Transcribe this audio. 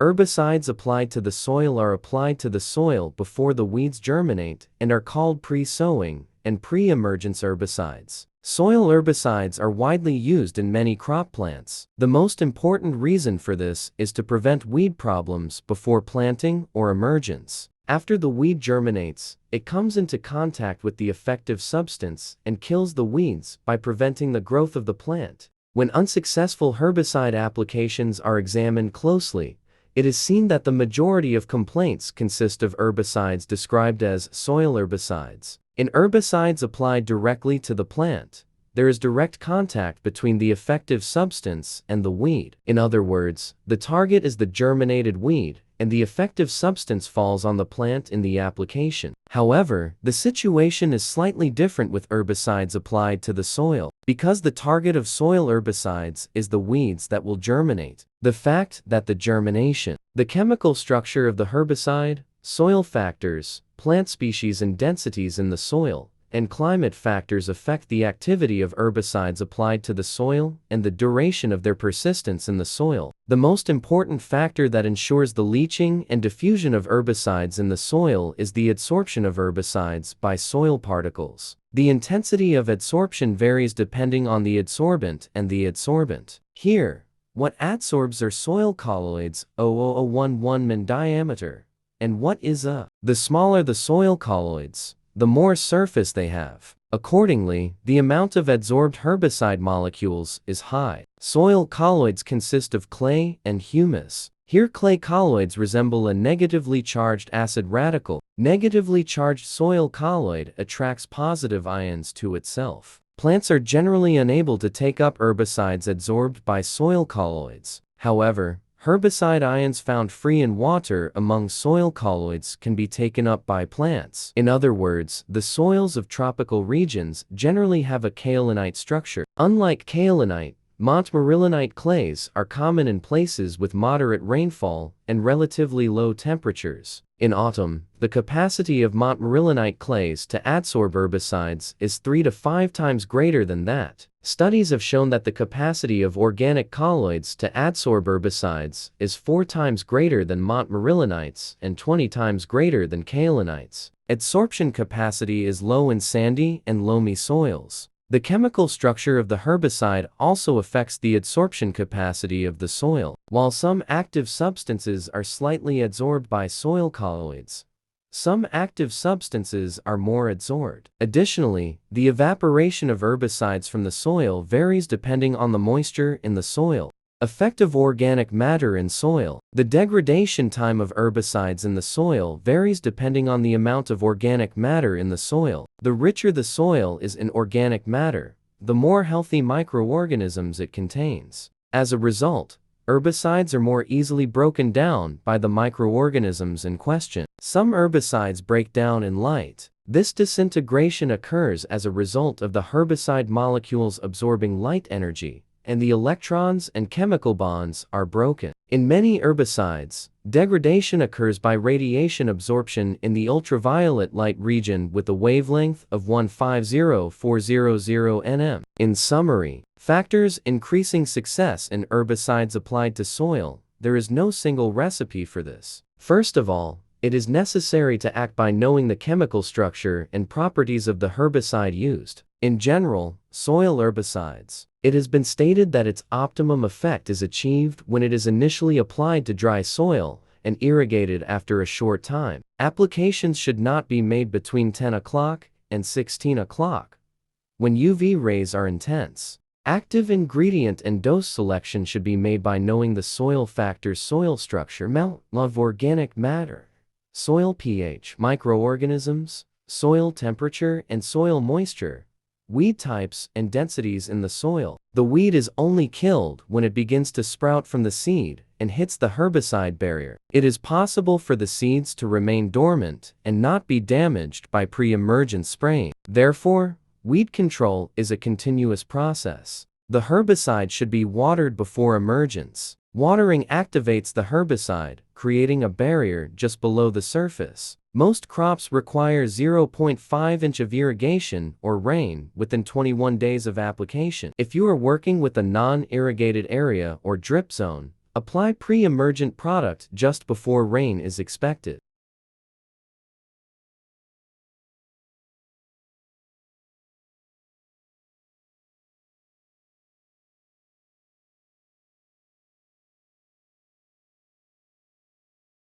Herbicides applied to the soil are applied to the soil before the weeds germinate and are called pre-sowing and pre-emergence herbicides. Soil herbicides are widely used in many crop plants. The most important reason for this is to prevent weed problems before planting or emergence. After the weed germinates, it comes into contact with the effective substance and kills the weeds by preventing the growth of the plant. When unsuccessful herbicide applications are examined closely, it is seen that the majority of complaints consist of herbicides described as soil herbicides. In herbicides applied directly to the plant, there is direct contact between the effective substance and the weed. In other words, the target is the germinated weed, and the effective substance falls on the plant in the application. However, the situation is slightly different with herbicides applied to the soil. Because the target of soil herbicides is the weeds that will germinate, the fact that the germination, the chemical structure of the herbicide, soil factors, plant species and densities in the soil, and climate factors affect the activity of herbicides applied to the soil and the duration of their persistence in the soil. The most important factor that ensures the leaching and diffusion of herbicides in the soil is the adsorption of herbicides by soil particles. The intensity of adsorption varies depending on the adsorbent and the adsorbent. Here, what adsorbs are soil colloids 0.0011 min diameter, and what is a. The smaller the soil colloids, the more surface they have. Accordingly, the amount of adsorbed herbicide molecules is high. Soil colloids consist of clay and humus. Here clay colloids resemble a negatively charged acid radical. Negatively charged soil colloid attracts positive ions to itself. Plants are generally unable to take up herbicides adsorbed by soil colloids. However, herbicide ions found free in water among soil colloids can be taken up by plants. In other words, the soils of tropical regions generally have a kaolinite structure. Unlike kaolinite, montmorillonite clays are common in places with moderate rainfall and relatively low temperatures. In autumn, the capacity of montmorillonite clays to adsorb herbicides is 3 to 5 times greater than that. Studies have shown that the capacity of organic colloids to adsorb herbicides is 4 times greater than montmorillonites and 20 times greater than kaolinites. Adsorption capacity is low in sandy and loamy soils. The chemical structure of the herbicide also affects the adsorption capacity of the soil. While some active substances are slightly adsorbed by soil colloids, some active substances are more adsorbed. Additionally, the evaporation of herbicides from the soil varies depending on the moisture in the soil. Effective organic matter in soil. The degradation time of herbicides in the soil varies depending on the amount of organic matter in the soil. The richer the soil is in organic matter, the more healthy microorganisms it contains. As a result, herbicides are more easily broken down by the microorganisms in question. Some herbicides break down in light. This disintegration occurs as a result of the herbicide molecules absorbing light energy, and the electrons and chemical bonds are broken. In many herbicides, degradation occurs by radiation absorption in the ultraviolet light region with a wavelength of 150400 nm. In summary, factors increasing success in herbicides applied to soil. There is no single recipe for this. First of all, it is necessary to act by knowing the chemical structure and properties of the herbicide used. In general, soil herbicides. It has been stated that its optimum effect is achieved when it is initially applied to dry soil and irrigated after a short time. Applications should not be made between 10 o'clock and 16 o'clock, when UV rays are intense. Active ingredient and dose selection should be made by knowing the soil factors: soil structure, amount of organic matter, soil pH, microorganisms, soil temperature and soil moisture, weed types and densities in the soil. The weed is only killed when it begins to sprout from the seed and hits the herbicide barrier. It is possible for the seeds to remain dormant and not be damaged by pre-emergent spraying. Therefore, weed control is a continuous process. The herbicide should be watered before emergence. Watering activates the herbicide, creating a barrier just below the surface. Most crops require 0.5 inch of irrigation or rain within 21 days of application. If you are working with a non-irrigated area or drip zone, Apply pre-emergent product just before rain is expected.